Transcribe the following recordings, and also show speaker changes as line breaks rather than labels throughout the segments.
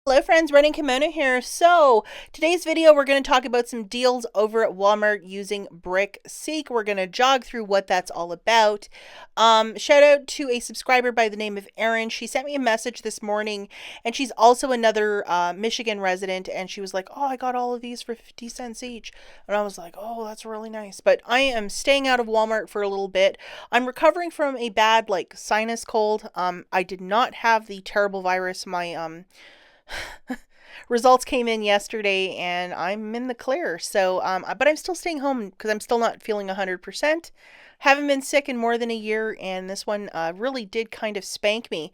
Hello friends, Running Kimono here. So today's video we're going to talk about some deals over at Walmart using BrickSeek. We're going to jog through what that's all about. Shout out to a subscriber by the name of Erin. She sent me a message this morning, and she's also another Michigan resident, and she was like, oh, I got all of these for 50 cents each. And I was like, oh, that's really nice. But I am staying out of Walmart for a little bit. I'm recovering from a bad sinus cold. I did not have the terrible virus. My results came in yesterday and I'm in the clear. So, but I'm still staying home because I'm still not feeling 100%. Haven't been sick in more than a year, and this one really did kind of spank me.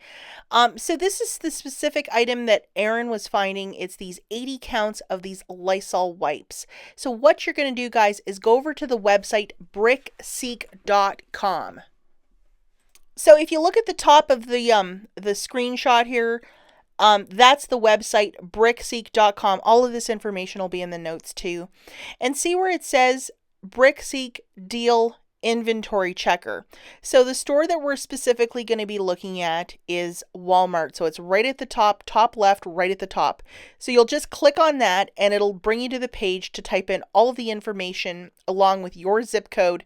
So this is the specific item that Erin was finding. It's these 80 counts of these Lysol wipes. So what you're going to do, guys, is go over to the website BrickSeek.com. So if you look at the top of the screenshot here, that's the website, BrickSeek.com. All of this information will be in the notes too. And see where it says BrickSeek Deal Inventory Checker. So the store that we're specifically going to be looking at is Walmart. So it's right at the top left, right at the top. So you'll just click on that and it'll bring you to the page to type in all of the information along with your zip code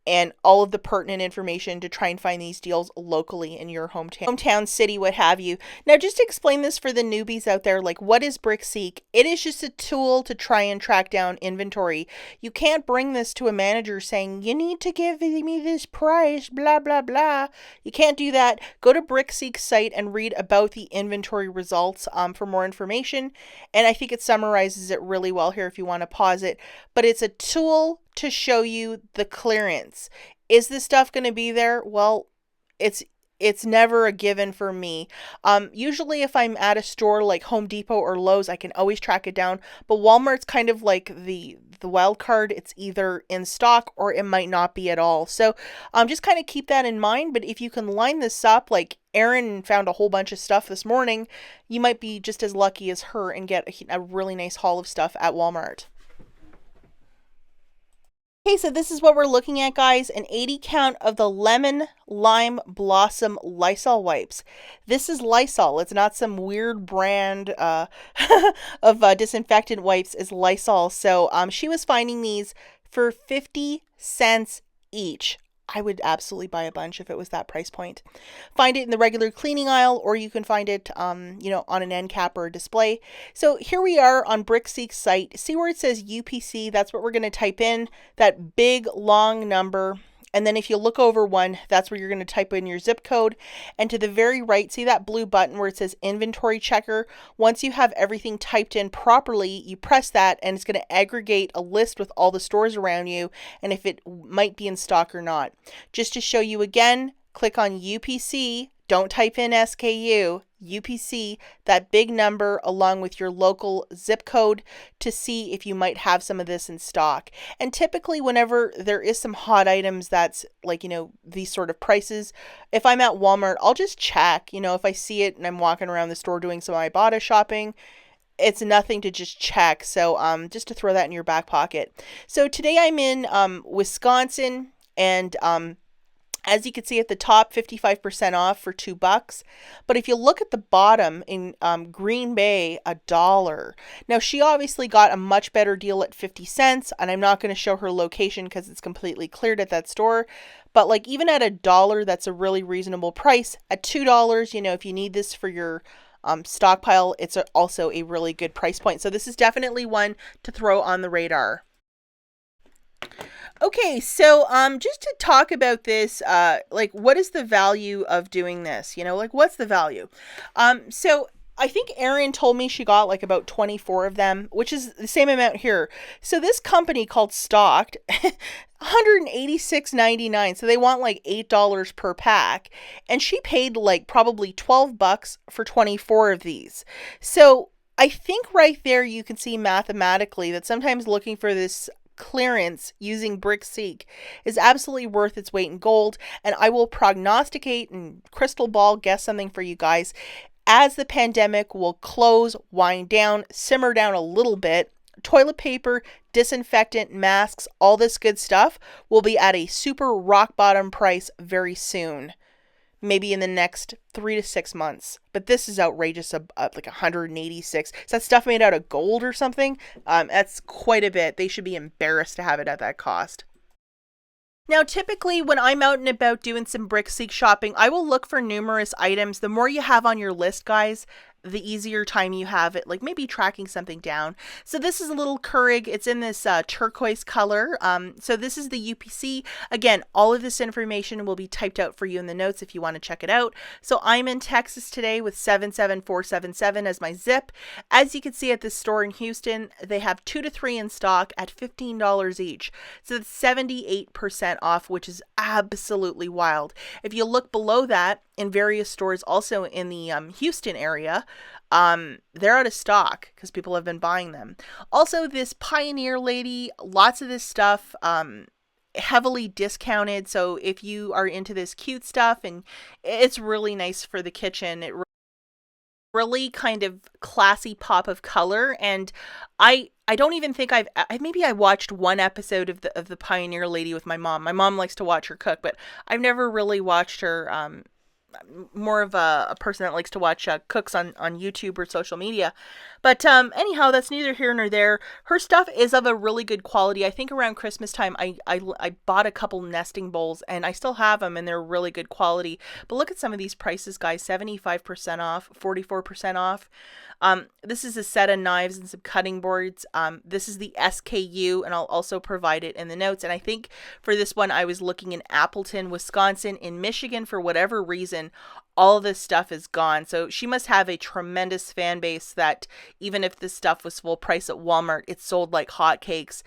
and all of the pertinent information to try and find these deals locally in your hometown, city, what have you. Now, just to explain this for the newbies out there, what is BrickSeek? It is just a tool to try and track down inventory. You can't bring this to a manager saying, you need to give me this price, blah, blah, blah. You can't do that. Go to BrickSeek's site and read about the inventory results for more information. And I think it summarizes it really well here if you want to pause it. But it's a tool to show you the clearance. Is this stuff going to be there? Well, it's never a given for me. Usually if I'm at a store like Home Depot or Lowe's, I can always track it down. But Walmart's kind of like the wild card. It's either in stock or it might not be at all. So just kind of keep that in mind. But if you can line this up, like Erin found a whole bunch of stuff this morning, you might be just as lucky as her and get a really nice haul of stuff at Walmart. Okay, so this is what we're looking at, guys. An 80 count of the Lemon Lime Blossom Lysol wipes. This is Lysol. It's not some weird brand of disinfectant wipes. It's Lysol. So she was finding these for 50 cents each. I would absolutely buy a bunch if it was that price point. Find it in the regular cleaning aisle, or you can find it, on an end cap or a display. So here we are on BrickSeek's site. See where it says UPC? That's what we're going to type in, that big long number. And then if you look over one, that's where you're going to type in your zip code. And to the very right, see that blue button where it says Inventory Checker? Once you have everything typed in properly, you press that and it's going to aggregate a list with all the stores around you and if it might be in stock or not. Just to show you again, click on UPC. Don't type in SKU, UPC, that big number along with your local zip code to see if you might have some of this in stock. And typically whenever there is some hot items that's these sort of prices, if I'm at Walmart, I'll just check, if I see it and I'm walking around the store doing some IBOTTA shopping, it's nothing to just check. So just to throw that in your back pocket. So today I'm in Wisconsin, and as you can see at the top, 55% off for $2. But if you look at the bottom in Green Bay, $1. Now, she obviously got a much better deal at 50 cents, and I'm not going to show her location because it's completely cleared at that store. But even at $1, that's a really reasonable price. At $2, if you need this for your stockpile, it's also a really good price point. So this is definitely one to throw on the radar. Okay, so just to talk about this, what is the value of doing this? What's the value? So I think Erin told me she got about 24 of them, which is the same amount here. So this company called Stocked, $186.99. So they want $8 per pack, and she paid probably $12 for 24 of these. So I think right there you can see mathematically that sometimes looking for this clearance using BrickSeek is absolutely worth its weight in gold. And I will prognosticate and crystal ball guess something for you guys. As the pandemic will close, wind down, simmer down a little bit, toilet paper, disinfectant, masks, all this good stuff will be at a super rock bottom price very soon. maybe in the next 3 to 6 months. But this is outrageous, like 186. Is that stuff made out of gold or something? That's quite a bit. They should be embarrassed to have it at that cost. Now, typically, when I'm out and about doing some BrickSeek shopping, I will look for numerous items. The more you have on your list, guys, the easier time you have it, like maybe tracking something down. So this is a little Keurig. It's in this turquoise color. So this is the UPC. Again, all of this information will be typed out for you in the notes if you want to check it out. So I'm in Texas today with 77477 as my zip. As you can see at this store in Houston, they have 2 to 3 in stock at $15 each. So it's 78% off, which is absolutely wild. If you look below that, in various stores also in the Houston area, they're out of stock because people have been buying them. Also, this Pioneer lady, lots of this stuff heavily discounted. So if you are into this cute stuff, and it's really nice for the kitchen, it really kind of classy pop of color. And I don't even think maybe I watched one episode of the Pioneer lady with my mom. My mom likes to watch her cook, but I've never really watched her. More of a person that likes to watch cooks on YouTube or social media. But anyhow, that's neither here nor there. Her stuff is of a really good quality. I think around Christmas time, I bought a couple nesting bowls, and I still have them, and they're really good quality. But look at some of these prices, guys. 75% off, 44% off. This is a set of knives and some cutting boards. This is the SKU, and I'll also provide it in the notes. And I think for this one, I was looking in Appleton, Wisconsin. In Michigan, for whatever reason, all of this stuff is gone. So she must have a tremendous fan base that even if this stuff was full price at Walmart, it sold like hotcakes.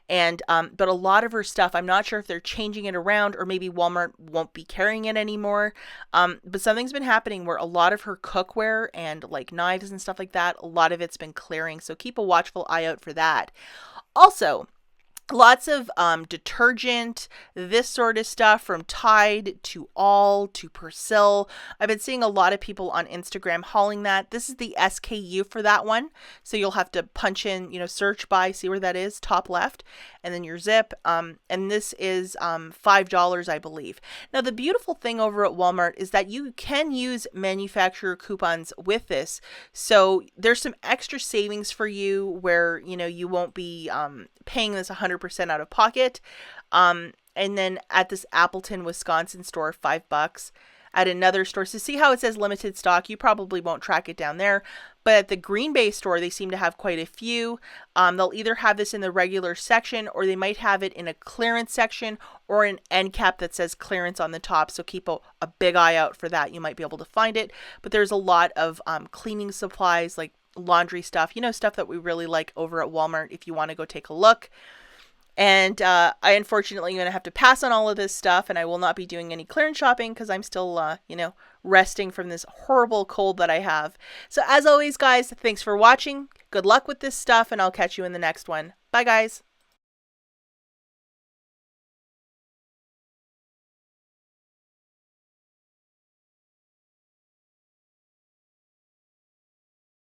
And but a lot of her stuff, I'm not sure if they're changing it around or maybe Walmart won't be carrying it anymore. But something's been happening where a lot of her cookware and like knives and stuff like that, a lot of it's been clearing. So keep a watchful eye out for that. Also, lots of detergent, this sort of stuff, from Tide to All to Persil. I've been seeing a lot of people on Instagram hauling that. This is the SKU for that one. So you'll have to punch in, search by, see where that is, top left, and then your zip. And this is $5, I believe. Now, the beautiful thing over at Walmart is that you can use manufacturer coupons with this. So there's some extra savings for you where, you won't be paying this 100% out of pocket. And then at this Appleton, Wisconsin store, $5. At another store, so see how it says limited stock, you probably won't track it down there. But at the Green Bay store, they seem to have quite a few. They'll either have this in the regular section, or they might have it in a clearance section or an end cap that says clearance on the top. So keep a big eye out for that. You might be able to find it. But there's a lot of cleaning supplies, like laundry stuff, stuff that we really like over at Walmart if you want to go take a look. And I unfortunately am going to have to pass on all of this stuff, and I will not be doing any clearance shopping because I'm still, resting from this horrible cold that I have. So as always, guys, thanks for watching. Good luck with this stuff, and I'll catch you in the next one. Bye, guys.